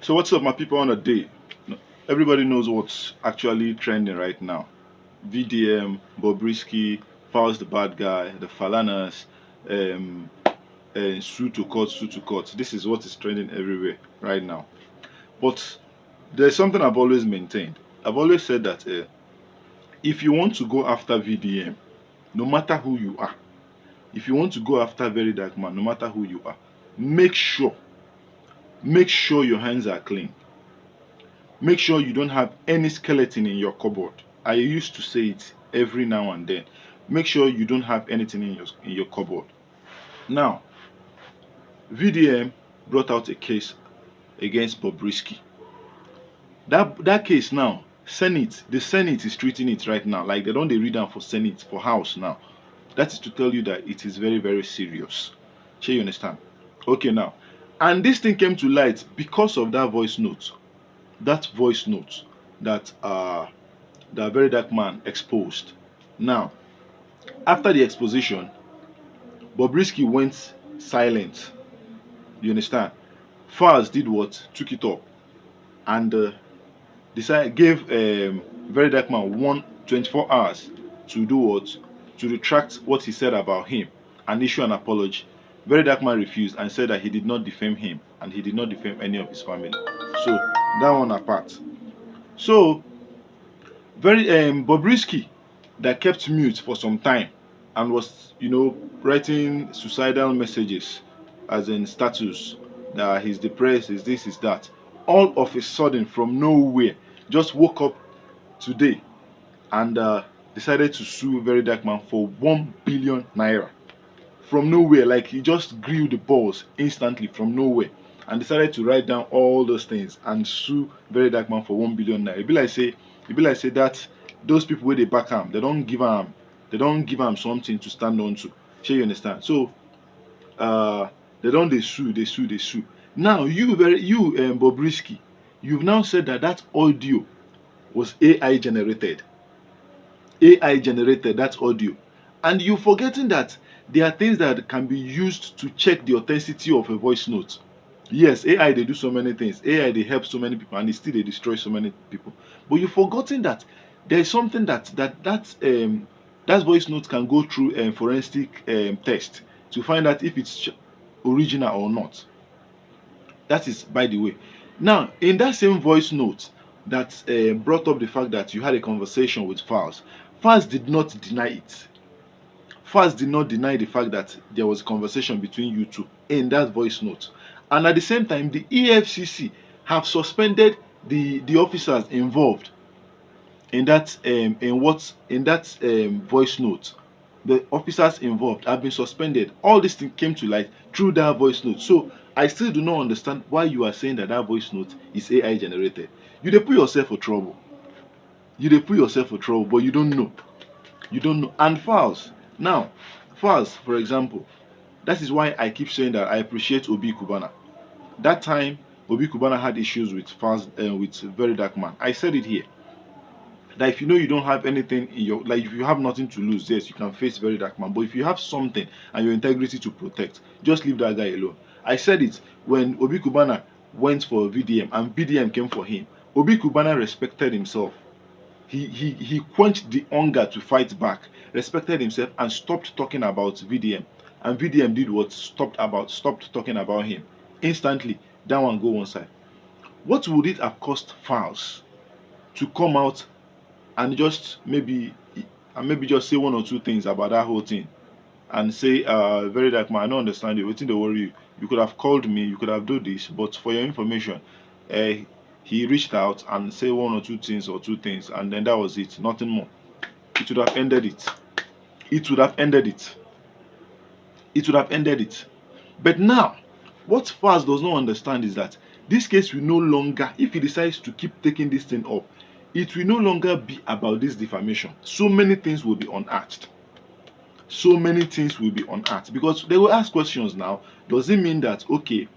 So what's up, my people? On a day, everybody knows what's actually trending right now. VDM, Bobrisky, Falz the bad guy, the Falanas, um, sue to court, sue to court. This is what is trending everywhere right now. But there's something I've always maintained. I've always said that if you want to go after VDM, no matter who you are, if you want to go after Verydarkman, no matter who you are, make sure, make sure your hands are clean. Make sure you don't have any skeleton in your cupboard. I used to say it every now and then. Make sure you don't have anything in your cupboard. Now, VDM brought out a case against Bobrisky. That case now, the Senate is treating it right now. Like they don't they read down for Senate, for House now. That is to tell you that it is very, very serious. Sure you understand? Okay now. And this thing came to light because of that voice note. That voice note that the very dark man exposed. Now, after the exposition, Bobrisky went silent. You understand? Falz did what? Took it up and decided gave very dark man 24 hours to do what? To retract what he said about him and issue an apology. Very dark man refused and said that he did not defame him and he did not defame any of his family. So that one apart. So very Bobrisky that kept mute for some time and was writing suicidal messages as in status that he's depressed, is this, is that. All of a sudden, from nowhere, just woke up today and decided to sue Very Dark Man for 1 billion naira. From nowhere, like he just grew the balls instantly from nowhere and decided to write down all those things and sue Very Dark Man for 1 billion naira. It be like say that those people where they back him, they don't give him something to stand on to. Sure you understand? So uh they don't they sue. Now you Bobrisky, you've now said that that audio was AI generated. AI generated that audio. And you're forgetting that there are things that can be used to check the authenticity of a voice note. Yes, AI they do so many things. AI they help so many people and still they destroy so many people. But you've forgotten that there is something that voice note can go through a forensic test to find out if it's original or not. That is by the way. Now, in that same voice note that brought up the fact that you had a conversation with Falz, Falz did not deny it. Falz did not deny the fact that there was a conversation between you two in that voice note. And at the same time, the EFCC have suspended the officers involved in that voice note. The officers involved have been suspended. All this thing came to light through that voice note. So I still do not understand why you are saying that that voice note is AI generated. You dey put yourself for trouble. You dey put yourself for trouble, but you don't know. You don't know. And Falz, now, Falz, for example, that is why I keep saying that I appreciate Obi Kubana. That time, Obi Kubana had issues with Falz, with Very Dark Man. I said it here that if you know you don't have anything in your, like if you have nothing to lose, yes, you can face Very Dark Man. But if you have something and your integrity to protect, just leave that guy alone. I said it when Obi Kubana went for VDM and VDM came for him. Obi Kubana respected himself. He quenched the hunger to fight back, respected himself, and stopped talking about VDM. And VDM did what? Stopped talking about him. Instantly, that one go one side. What would it have cost Falz to come out and maybe just say one or two things about that whole thing and say, Very Dark Man, I don't understand you. Waiting to worry you. You could have called me, you could have done this, but for your information, uh, he reached out and say one or two things, and then that was it. Nothing more. It would have ended it. It would have ended it. It would have ended it. But now, what Faz does not understand is that this case will no longer, if he decides to keep taking this thing up, it will no longer be about this defamation. So many things will be unearthed. So many things will be unearthed because they will ask questions now. Does it mean that, okay,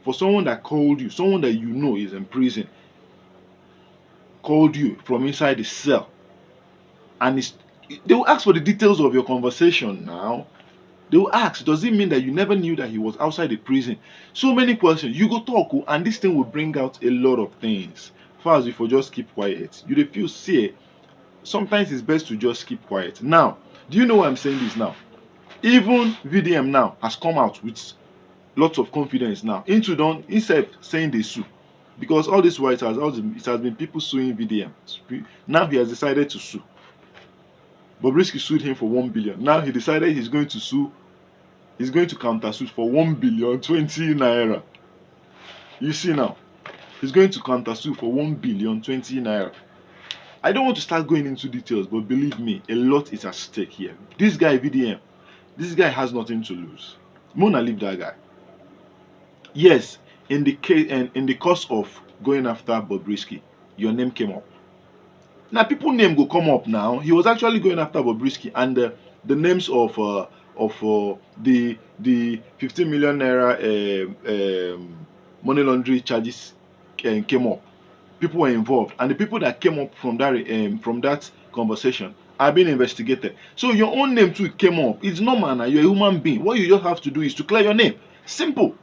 for someone that called you, someone that you know is in prison, called you from inside the cell, and they will ask for the details of your conversation now. They will ask, does it mean that you never knew that he was outside the prison? So many questions. You go talk, oh, and this thing will bring out a lot of things. Far as if you just keep quiet, you dey feel say sometimes it's best to just keep quiet. Now, do you know why I'm saying this now? Even VDM now has come out with lots of confidence now. Into don instead saying they sue. Because all this while it has been people suing VDM. Now he has decided to sue. Bobrisky sued him for 1 billion. Now he decided he's going to sue, he's going to counter suit for 1 billion 20 naira. You see now, he's going to counter sue for 1 billion 20 naira. I don't want to start going into details, but believe me, a lot is at stake here. This guy, VDM, this guy has nothing to lose. Mona leave that guy. Yes, in the case and in the course of going after Bobrisky, your name came up. Now people name go come up now. He was actually going after Bobrisky, and the names of the 15 million naira money laundering charges came up. People were involved, and the people that came up from that conversation are being investigated. So your own name too came up. It's normal now. You're a human being. What you just have to do is to clear your name. Simple.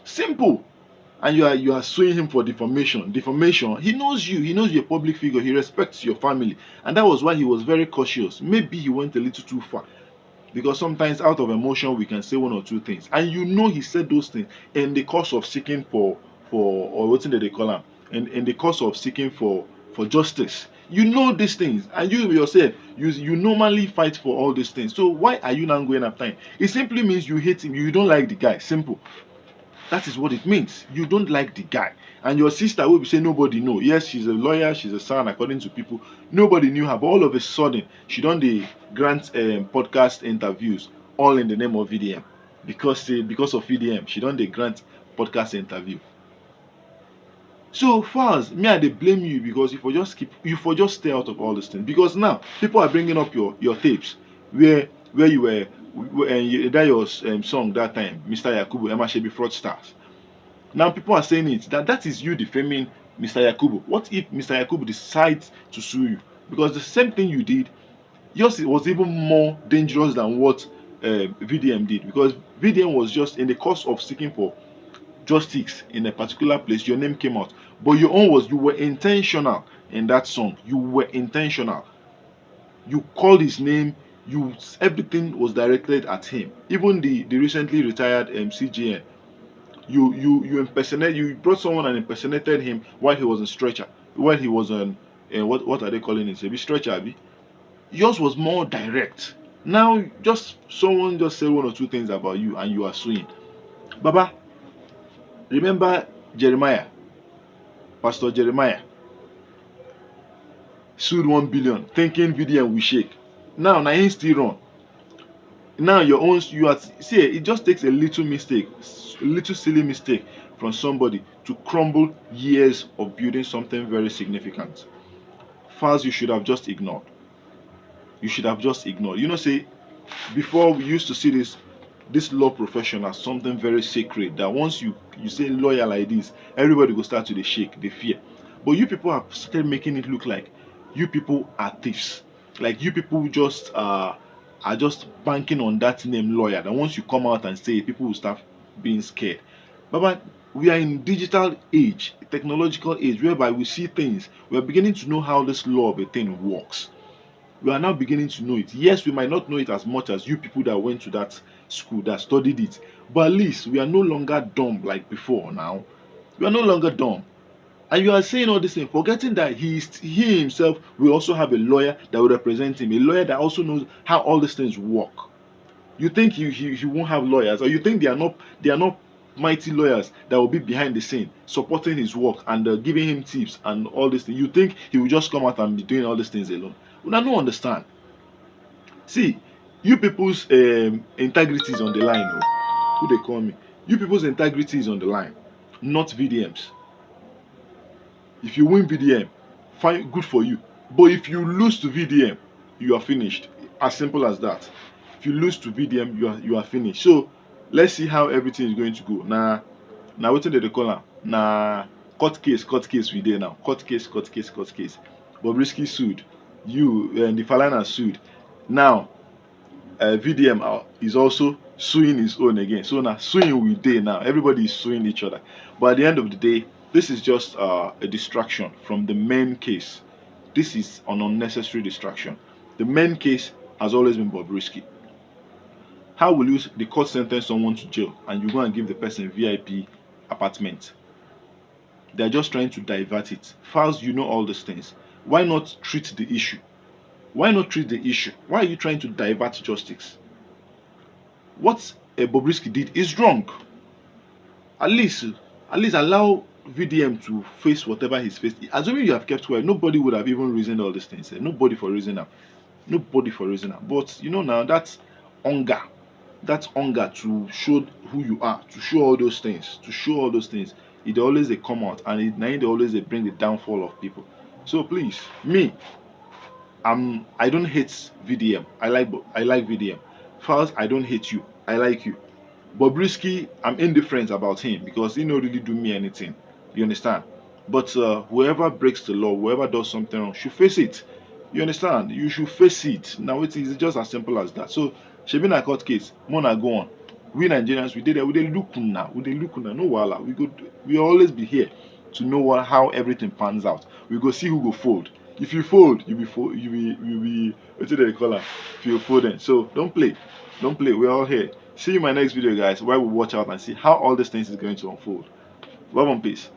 Simple. And you are suing him for defamation. Defamation. He knows you. He knows you're a public figure. He respects your family, and that was why he was very cautious. Maybe he went a little too far, because sometimes out of emotion we can say one or two things, and you know he said those things in the course of seeking for or what did they call him, in the course of seeking for justice. You know these things, and you yourself, you normally fight for all these things. So why are you now going after him? It simply means you hate him. You don't like the guy. Simple. That is what it means. You don't like the guy. And your sister will be saying nobody know. Yes, she's a lawyer, she's a son, according to people. Nobody knew her, but all of a sudden, she done the grant podcast interviews, all in the name of VDM. Because of VDM, she done the grant podcast interview. So Falz, me I dey blame you, because you for just stay out of all these things. Because now people are bringing up your tapes where you were that your song that time, Mr. Yakubu, Emma Shebi fraudsters. Now people are saying that is you defaming Mr. Yakubu. What if Mr. Yakubu decides to sue you? Because the same thing you did, yours was even more dangerous than what VDM did. Because VDM was just in the course of seeking for justice in a particular place, your name came out. But your own was, you were intentional in that song. You were intentional. You called his name. Everything was directed at him. Even the recently retired CGN, you brought someone and impersonated him while he was in stretcher, while he was on what are they calling it? A stretcher, abi? Yours was more direct. Now just someone just said one or two things about you and you are suing. Baba, remember Jeremiah, Pastor Jeremiah sued 1 billion thinking VDM will shake. Now him still run. Now your own, you are, see, it just takes a little mistake, a little silly mistake from somebody to crumble years of building something very significant. Falz, you should have just ignored. You should have just ignored. You know, say, before we used to see this law profession as something very sacred, that once you say lawyer like this, everybody will start to dey shake, they fear. But you people have started making it look like you people are thieves. Like you people just are just banking on that name lawyer. That once you come out and say it, people will start being scared. But we are in digital age, technological age, whereby we see things. We are beginning to know how this law of a thing works. We are now beginning to know it. Yes, we might not know it as much as you people that went to that school, that studied it. But at least we are no longer dumb like before now. We are no longer dumb. And you are saying all this thing, forgetting that he himself will also have a lawyer that will represent him, a lawyer that also knows how all these things work. You think he won't have lawyers, or you think they are not mighty lawyers that will be behind the scene supporting his work and giving him tips and all this thing? You think he will just come out and be doing all these things alone? I don't understand. See, you people's integrity is on the line. Oh, who they call me? You people's integrity is on the line, not VDM's. If you win VDM, fine, good for you. But if you lose to VDM, you are finished. As simple as that. If you lose to VDM, you are finished. So let's see how everything is going to go. Now what did they call her? Court case we there now. Court case. Bobrisky sued. You and the Falana sued. Now VDM is also suing his own again. So now suing we day now. Everybody is suing each other. But at the end of the day, this is just a distraction from the main case. This is an unnecessary distraction. The main case has always been Bobrisky. How will you the court sentence someone to jail and you go and give the person VIP apartment? They're just trying to divert it. Falz, you know all these things. Why not treat the issue? Why not treat the issue? Why are you trying to divert justice? What Bobrisky did is wrong. At least, at least allow VDM to face whatever he's faced. Assuming you have kept quiet, nobody would have even reasoned all these things. Nobody for reason now. Nobody for reason now. But you know now that's hunger. That's hunger to show who you are, to show all those things, to show all those things. It always they come out, and they always they bring the downfall of people. So please, me, I don't hate VDM. I like VDM. Falz, I don't hate you. I like you. Bobrisky, I'm indifferent about him because he don't really do me anything. You understand? But whoever breaks the law, whoever does something wrong, should face it. You understand? You should face it. Now it is just as simple as that. So, Shebina court case, Mona go on. We Nigerians, we did that. We did look now. We did look now. No wala. We always be here to know how everything pans out. We go see who go fold. If you fold, you be what do they call it? If you folding. So don't play. Don't play. We're all here. See you in my next video, guys, where we watch out and see how all these things is going to unfold. Love and peace.